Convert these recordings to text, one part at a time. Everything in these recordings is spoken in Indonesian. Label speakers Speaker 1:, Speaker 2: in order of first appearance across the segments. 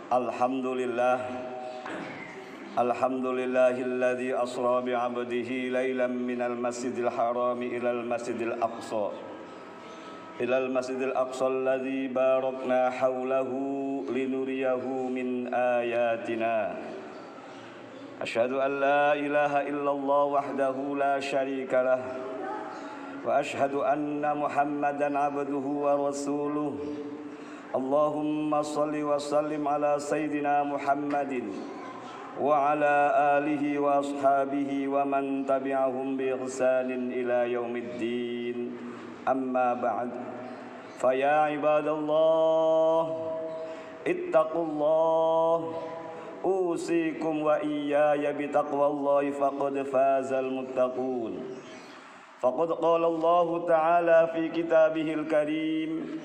Speaker 1: Alhamdulillah Alhamdulillahilladzi asra bi'abdihi laylan minal masjidil harami ilal masjidil aqsa alladzi barakna hawlahu linuriyahu min ayatina. Asyhadu an la ilaha illallah wahdahu la syarika lah wa asyhadu anna Muhammadan abduhu wa rasuluh. Allahumma salli wa sallim ala Sayyidina Muhammadin wa ala alihi wa ashabihi wa man tabi'ahum bi ihsanin ila yaumiddin. Amma ba'd. Fa ya ibadallah ittaqullah usikum wa iyaya bi taqwallahi faqad fazal muttaqun. Faqad qala Allah ta'ala fi kitabihil karim.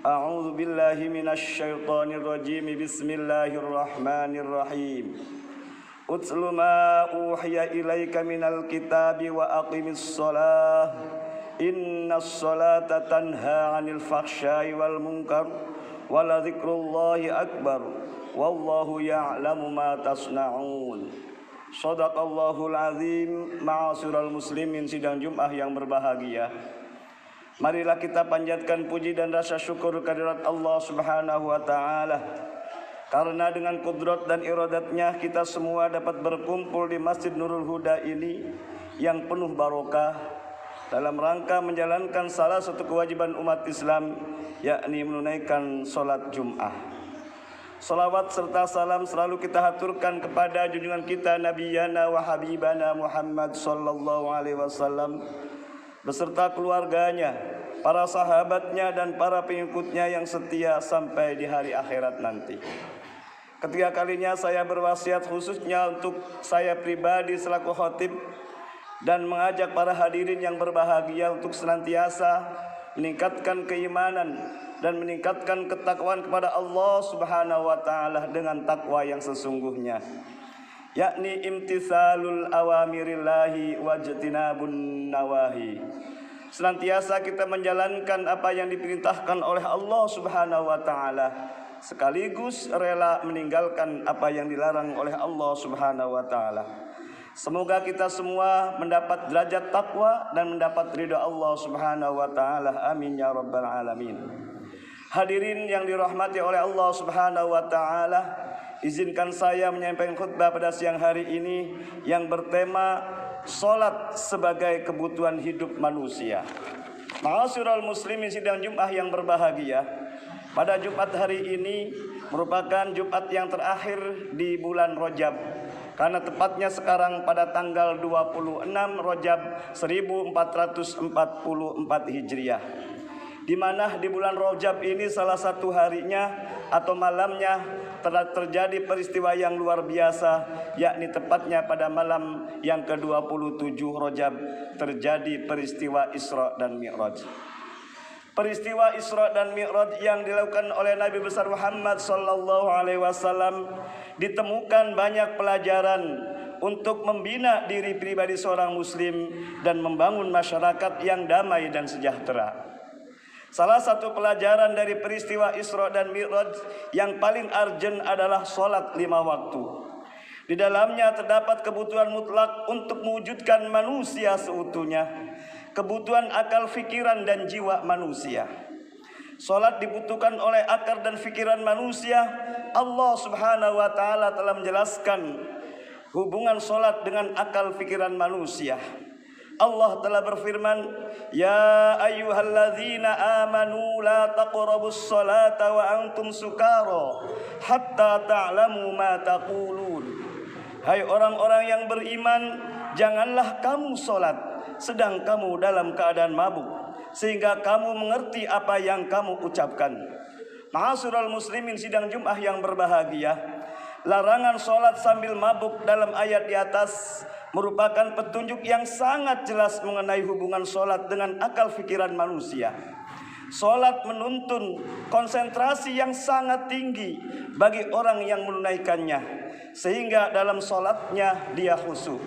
Speaker 1: A'udzu billahi minasy syaithanir rajim. Bismillahirrahmanirrahim. Utlu ma uhiya ilaika minal kitabi wa aqimis shalah. Innas salata tanha 'anil fahsya'i wal munkar wa la dzikrullahi akbar. Wallahu ya'lamu ma tasna'un. Shadaqallahul azim. Ma'asyiral muslimin, sidang Jumat yang berbahagia. Marilah kita panjatkan puji dan rasa syukur kehadirat Allah Subhanahu wa taala. Karena dengan kudrat dan iradatnya kita semua dapat berkumpul di Masjid Nurul Huda ini yang penuh barokah dalam rangka menjalankan salah satu kewajiban umat Islam, yakni menunaikan salat Jumat. Salawat serta salam selalu kita haturkan kepada junjungan kita Nabiyana wa Habibana Muhammad sallallahu alaihi wasallam beserta keluarganya, para sahabatnya dan para pengikutnya yang setia sampai di hari akhirat nanti. Ketiga kalinya saya berwasiat khususnya untuk saya pribadi selaku khatib dan mengajak para hadirin yang berbahagia untuk senantiasa meningkatkan keimanan dan meningkatkan ketakwaan kepada Allah Subhanahu wa taala dengan takwa yang sesungguhnya, yakni imtithalul awamirillahi wajtinabun nawahi. Senantiasa kita menjalankan apa yang diperintahkan oleh Allah Subhanahu wa taala, sekaligus rela meninggalkan apa yang dilarang oleh Allah Subhanahu wa taala. Semoga kita semua mendapat derajat takwa dan mendapat ridha Allah Subhanahu wa taala. Amin ya rabbal alamin. Hadirin yang dirahmati oleh Allah Subhanahu wa taala, izinkan saya menyampaikan khutbah pada siang hari ini yang bertema salat sebagai kebutuhan hidup manusia. Ma'asyiral muslimin, sidang Jumat yang berbahagia. Pada Jumat hari ini merupakan Jumat yang terakhir di bulan Rajab, karena tepatnya sekarang pada tanggal 26 Rajab 1444 Hijriah, di mana di bulan Rajab ini salah satu harinya atau malamnya telah terjadi peristiwa yang luar biasa, yakni tepatnya pada malam yang ke-27 Rajab terjadi peristiwa Isra dan Mi'raj. Peristiwa Isra dan Mi'raj yang dilakukan oleh Nabi besar Muhammad sallallahu alaihi wasallam ditemukan banyak pelajaran untuk membina diri pribadi seorang muslim dan membangun masyarakat yang damai dan sejahtera. Salah satu pelajaran dari peristiwa Isra dan Mi'raj yang paling urgent adalah sholat 5 waktu. Di dalamnya terdapat kebutuhan mutlak untuk mewujudkan manusia seutuhnya, kebutuhan akal, fikiran dan jiwa manusia. Sholat dibutuhkan oleh akal dan fikiran manusia. Allah Subhanahu wa taala telah menjelaskan hubungan sholat dengan akal fikiran manusia. Allah telah berfirman, ya ayyuhalladzina amanu la taqrabus salata wa antum sukara hatta ta'lamu ma taqulun. Hai orang-orang yang beriman, janganlah kamu salat sedang kamu dalam keadaan mabuk, sehingga kamu mengerti apa yang kamu ucapkan. Ma'asyiral muslimin, sidang Jumat yang berbahagia, larangan salat sambil mabuk dalam ayat di atas merupakan petunjuk yang sangat jelas mengenai hubungan sholat dengan akal fikiran manusia. Sholat menuntun konsentrasi yang sangat tinggi bagi orang yang menunaikannya, sehingga dalam sholatnya dia khusyuk.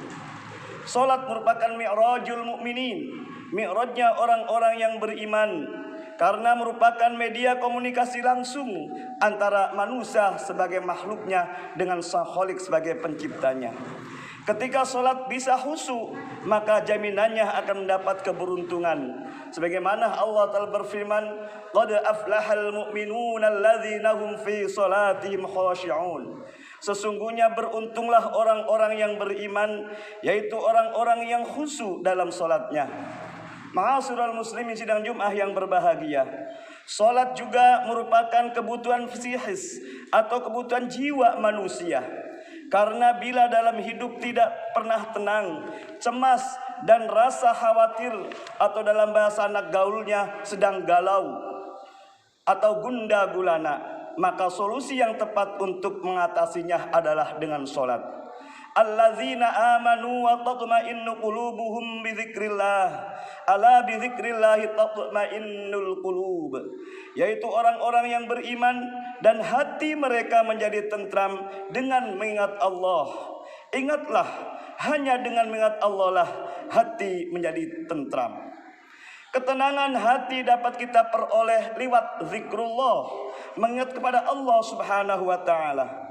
Speaker 1: Sholat merupakan mi'rajul mu'minin, mi'rajnya orang-orang yang beriman. karena merupakan media komunikasi langsung antara manusia sebagai makhluknya dengan Sang Khalik sebagai penciptanya. Ketika sholat bisa khusyuk, maka jaminannya akan mendapat keberuntungan. Sebagaimana Allah Ta'ala berfirman, "Qad aflahal mu'minuna alladzina hum fi sholatihim khashi'un." Sesungguhnya beruntunglah orang-orang yang beriman, yaitu orang-orang yang khusyuk dalam sholatnya. Ma'asyiral muslimin sidang Jumat yang berbahagia, sholat juga merupakan kebutuhan psikis atau kebutuhan jiwa manusia. Karena bila dalam hidup tidak pernah tenang, cemas dan rasa khawatir, atau dalam bahasa anak gaulnya sedang galau atau gunda gulana, maka solusi yang tepat untuk mengatasinya adalah dengan sholat. Alladzina amanu wa tatma'innu qulubuhum bidzikrillah. Ala bidzikrillah tatma'innul qulub. Yaitu orang-orang yang beriman dan hati mereka menjadi tentram dengan mengingat Allah. Ingatlah, hanya dengan mengingat Allah lah hati menjadi tentram. Ketenangan hati dapat kita peroleh lewat zikrullah, mengingat kepada Allah Subhanahu wa taala.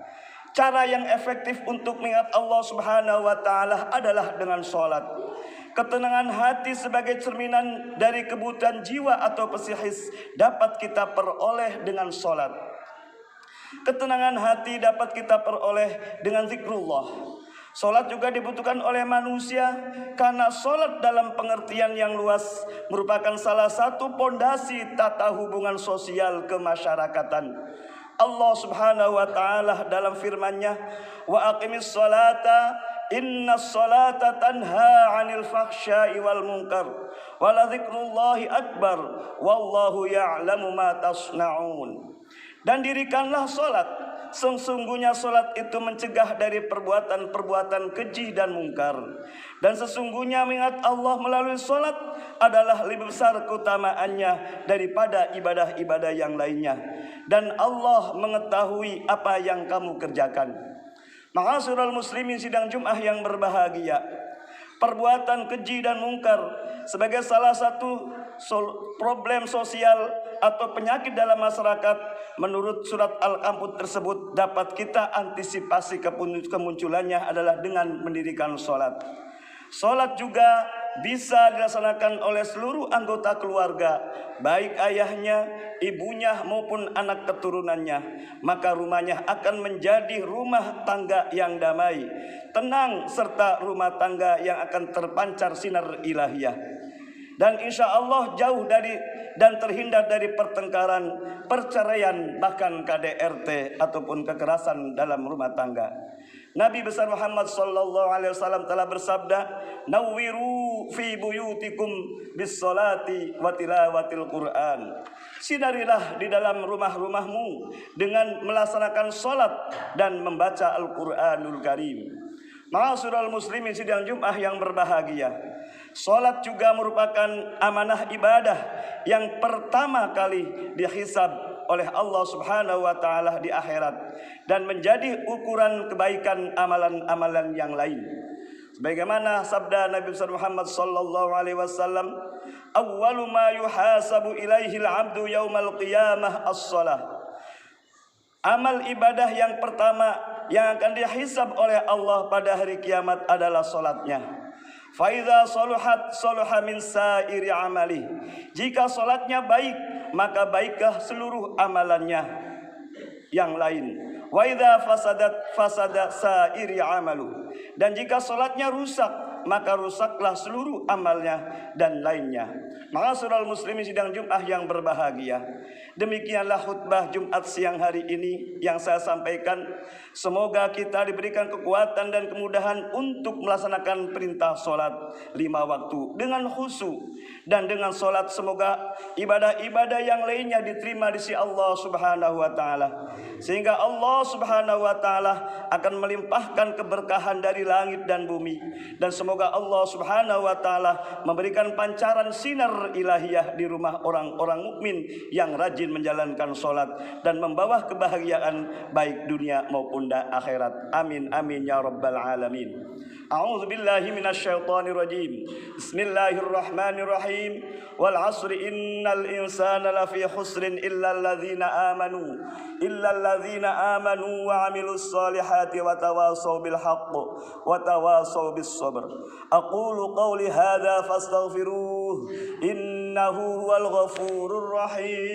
Speaker 1: Cara yang efektif untuk mengingat Allah Subhanahu wa taala adalah dengan sholat. Ketenangan hati sebagai cerminan dari kebutuhan jiwa atau psikis dapat kita peroleh dengan sholat. Ketenangan hati dapat kita peroleh dengan zikrullah. Sholat juga dibutuhkan oleh manusia karena sholat dalam pengertian yang luas merupakan salah satu pondasi tata hubungan sosial kemasyarakatan. Allah Subhanahu wa taala dalam firman-Nya, "Wa aqimis sholata innas sholata tanha 'anil fahsya'i wal munkar wa la dzikrullahi akbar wallahu ya'lamu ma tasna'un." Dan dirikanlah sholat, sesungguhnya sholat itu mencegah dari perbuatan-perbuatan keji dan mungkar. Dan sesungguhnya mengingat Allah melalui sholat adalah lebih besar keutamaannya daripada ibadah-ibadah yang lainnya. Dan Allah mengetahui apa yang kamu kerjakan. Ma'asyiral muslimin sidang Jumat yang berbahagia, perbuatan keji dan mungkar sebagai salah satu problem sosial atau penyakit dalam masyarakat, menurut surat Al-Ankabut tersebut dapat kita antisipasi kemunculannya adalah dengan mendirikan sholat. Sholat juga bisa dilaksanakan oleh seluruh anggota keluarga, baik ayahnya, ibunya maupun anak keturunannya. Maka rumahnya akan menjadi rumah tangga yang damai, tenang, serta rumah tangga yang akan terpancar sinar ilahiyah. Dan insya Allah jauh dari dan terhindar dari pertengkaran, perceraian, bahkan KDRT ataupun kekerasan dalam rumah tangga. Nabi besar Muhammad sallallahu alaihi wasallam telah bersabda, "Nawwiru fi buyutikum bis salati wa tilawatil Qur'an." Sinarilah di dalam rumah-rumahmu dengan melaksanakan salat dan membaca Al-Qur'anul Karim. Ma'asyiral muslimin sidang Jumat yang berbahagia, salat juga merupakan amanah ibadah yang pertama kali dihisab oleh Allah Subhanahu wa taala di akhirat dan menjadi ukuran kebaikan amalan-amalan yang lain. Sebagaimana sabda Nabi besar Muhammad sallallahu alaihi wasallam, "Awwalu ma yuhasabu ilaihi al-'abdu yaumal qiyamah as-shalah." Amal ibadah yang pertama yang akan dihisab oleh Allah pada hari kiamat adalah salatnya. Faidza saluhat saluha min sairi amali. Jika salatnya baik, maka baiklah seluruh amalannya yang lain. Wa idza fasadat fasada sairi amalu. Dan jika salatnya rusak, maka rusaklah seluruh amalnya dan lainnya. Ma'asyiral muslimin sidang Jumat yang berbahagia, demikianlah khutbah Jumat siang hari ini yang saya sampaikan. Semoga kita diberikan kekuatan dan kemudahan untuk melaksanakan perintah sholat 5 waktu dengan khusyuk. Dan dengan sholat semoga ibadah-ibadah yang lainnya diterima di sisi Allah Subhanahu wa ta'ala, sehingga Allah Subhanahu wa ta'ala akan melimpahkan keberkahan dari langit dan bumi. Dan semoga Allah Subhanahu wa ta'ala memberikan pancaran sinar ilahiyah di rumah orang-orang mukmin yang rajin menjalankan sholat dan membawa kebahagiaan baik dunia maupun akhirat. Amin amin ya rabbal alamin. أعوذ بالله من الشيطان الرجيم بسم الله الرحمن الرحيم والعصر إن الإنسان لفي خسر إلا الذين آمنوا وعملوا الصالحات وتواصوا بالحق وتواصوا بالصبر أقول قولي هذا فاستغفروه إنه هو الغفور الرحيم